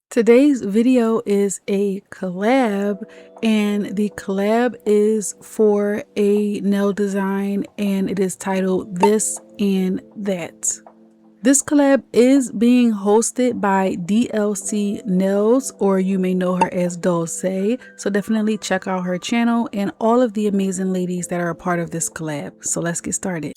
Today's video is a collab, and the collab is for a nail design, and it is titled This and That. This collab is being hosted by DLCNails, or you may know her as Dulce, so definitely check out her channel and all of the amazing ladies that are a part of this collab. So let's get started.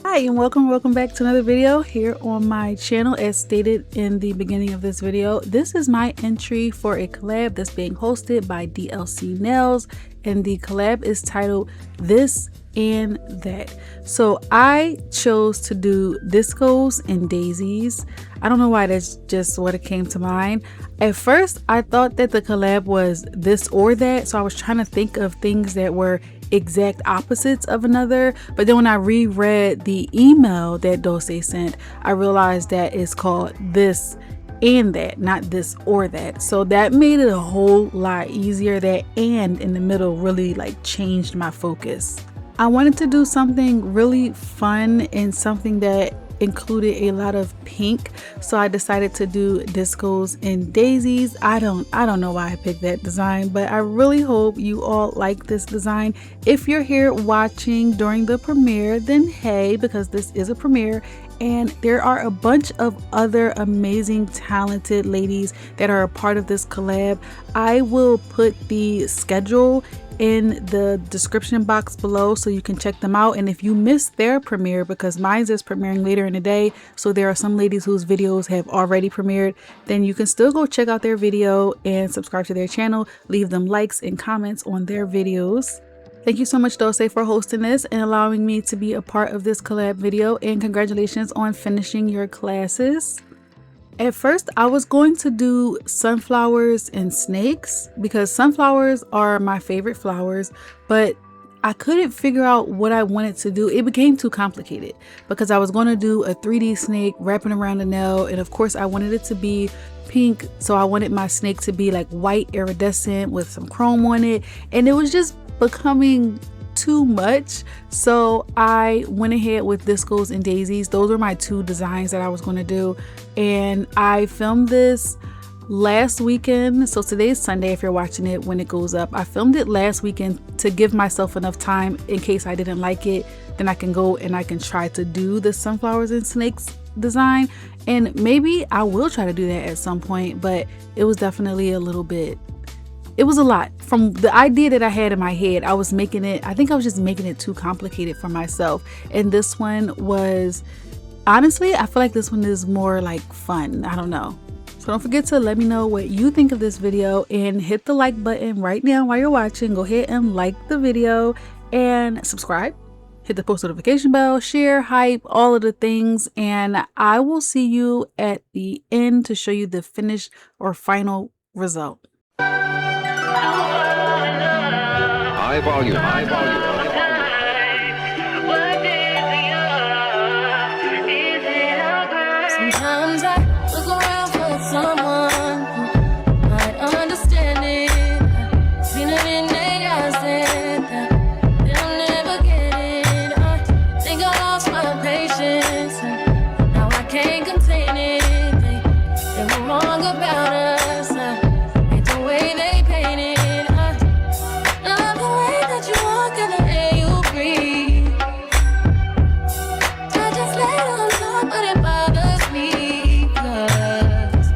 Hi and welcome back to another video here on my channel. As stated in the beginning of this video, this is my entry for a collab that's being hosted by DLCNails, and the collab is titled This and That. So I chose to do discos and daisies. I don't know why, that's just what it came to mind. At first I thought that the collab was this or that, so I was trying to think of things that were exact opposites of another, but then when I reread the email that Dulce sent, I realized that it's called This and That, not this or that. So that made it a whole lot easier. That and in the middle really changed my focus. I wanted to do something really fun and something that included a lot of pink, so I decided to do discos and daisies. I don't know why I picked that design, but I really hope you all like this design. If you're here watching during the premiere, then hey, because this is a premiere and there are a bunch of other amazing talented ladies that are a part of this collab. I will put the schedule in the description box below so you can check them out. And if you missed their premiere, because mine is premiering later in the day, so there are some ladies whose videos have already premiered, then you can still go check out their video and subscribe to their channel, leave them likes and comments on their videos. Thank you so much, Dulce, for hosting this and allowing me to be a part of this collab video, and congratulations on finishing your classes. At first, I was going to do sunflowers and snakes because sunflowers are my favorite flowers, but I couldn't figure out what I wanted to do. It became too complicated because I was going to do a 3D snake wrapping around the nail, and of course I wanted it to be pink, so I wanted my snake to be like white iridescent with some chrome on it, and it was just becoming too much. So I went ahead with discos and daisies. Those were my two designs that I was going to do, and I filmed this last weekend. So today's Sunday if you're watching it when it goes up. I filmed it last weekend to give myself enough time in case I didn't like it, then I can go and I can try to do the sunflowers and snakes design, and maybe I will try to do that at some point. But it was definitely a little bit, it was a lot. From the idea that I had in my head, I think I was just making it too complicated for myself. And this one was, honestly, I feel like this one is more like fun. I don't know. So don't forget to let me know what you think of this video and hit the like button right now while you're watching. Go ahead and like the video and subscribe. Hit the post notification bell, share, hype, all of the things. And I will see you at the end to show you the finished or final result. High volume, high volume. Sometimes I look around for someone who might understand it. Seen it in their eyes that they'll never get it. I think I lost my patience, and now I can't contain it. They were wrong about us. Hate the way they paint it. Love the way that you walk and the air you breathe. I just let on talk, but it bothers me, 'cause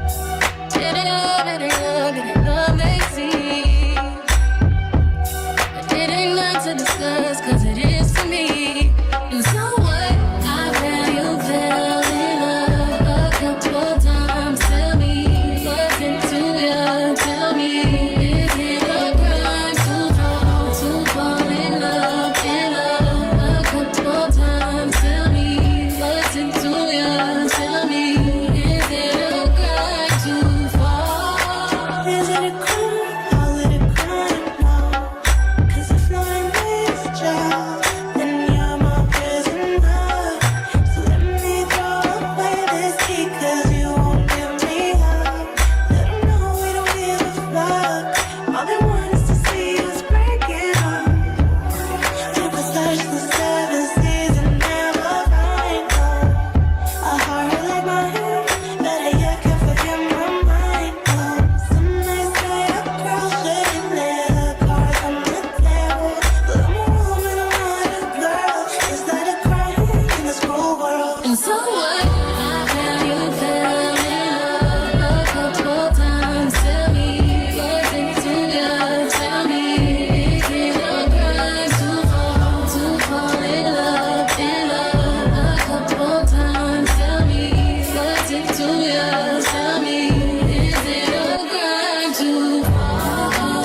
yours? Tell me, is it a crime to fall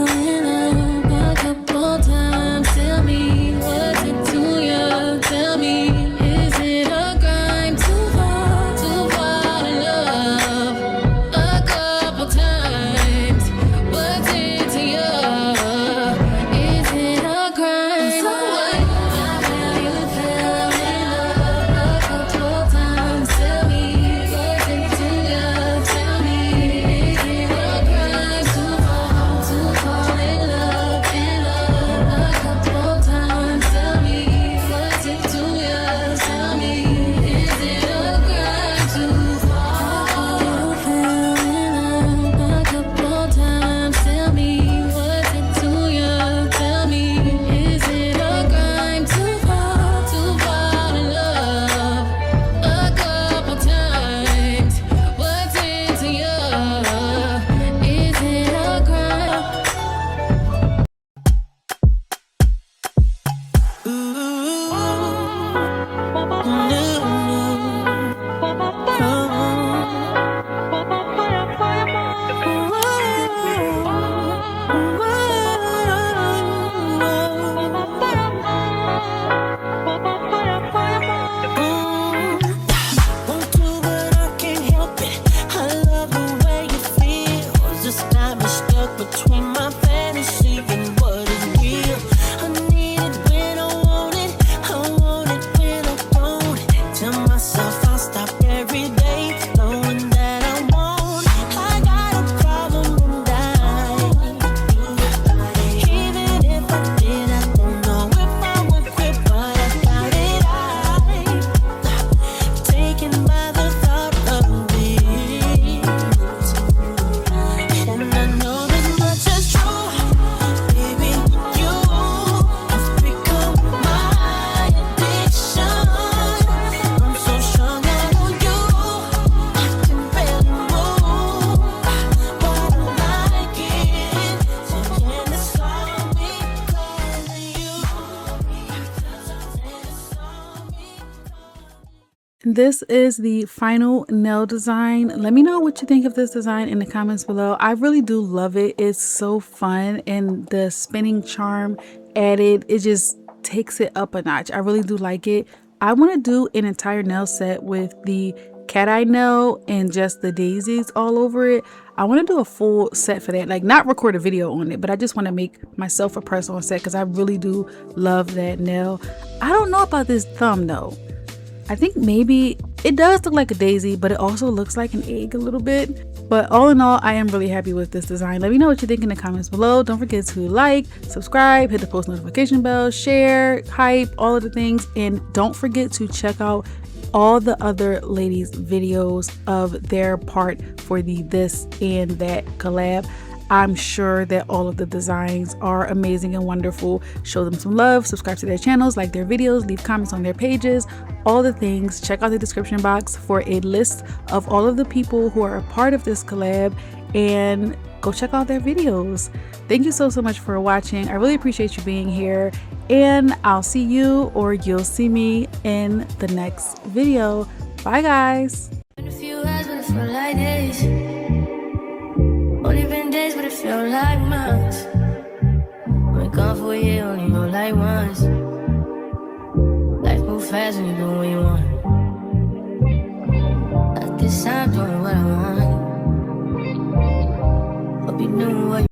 in love a couple times? Tell me, was it too young? Tell me, is it a crime to fall in love a couple times? What's it to you? Is it a crime? So what? Have you fell in love a couple times? Tell me, was it too young? Tell me, is it a crime to fall in love a couple times? Tell me, was it too young? Tell me, is it a crime to fall in love a couple times? Tell me, was it too young? Tell me, is it a crime to fall in love a couple times? What's into you? Is it a crime? Won't do, but I can't help it. I love the way it feels. This time is stuck between my fantasy and what is real. I need it when I want it. I want it when I don't. Tell myself I'll stop every day, knowing that I won't. I got a problem and even if I did, I don't know if I would quit, but I got it. Taken by the thought of it, and I know this much is true, baby. You have become my addiction. I'm so strung out on you, I can barely move, but I like it. Saying it's all because of you. Saying it's all because. This is the final nail design. Let me know what you think of this design in the comments below. I really do love it. It's so fun, and the spinning charm added, it just takes it up a notch. I really do like it. I want to do an entire nail set with the cat eye nail and just the daisies all over it. I want to do a full set for that, like not record a video on it, but I just want to make myself a press on set because I really do love that nail. I don't know about this thumb though. I think maybe it does look like a daisy, but it also looks like an egg a little bit. But all in all, I am really happy with this design. Let me know what you think in the comments below. Don't forget to like, subscribe, hit the post notification bell, share, hype, all of the things. And don't forget to check out all the other ladies' videos of their part for the this and that collab. I'm sure that all of the designs are amazing and wonderful. Show them some love, subscribe to their channels, like their videos, leave comments on their pages, all the things. Check out the description box for a list of all of the people who are a part of this collab, and go check out their videos. Thank you so much for watching. I really appreciate you being here, and I'll see you, or you'll see me, in the next video. Bye guys. Been a few hours, but it feel like days. Only been days, but it feel like months. Been gone for a year, only know like once. Life move fast when you do what you want. At this time, doing what I want. Hope you doing what you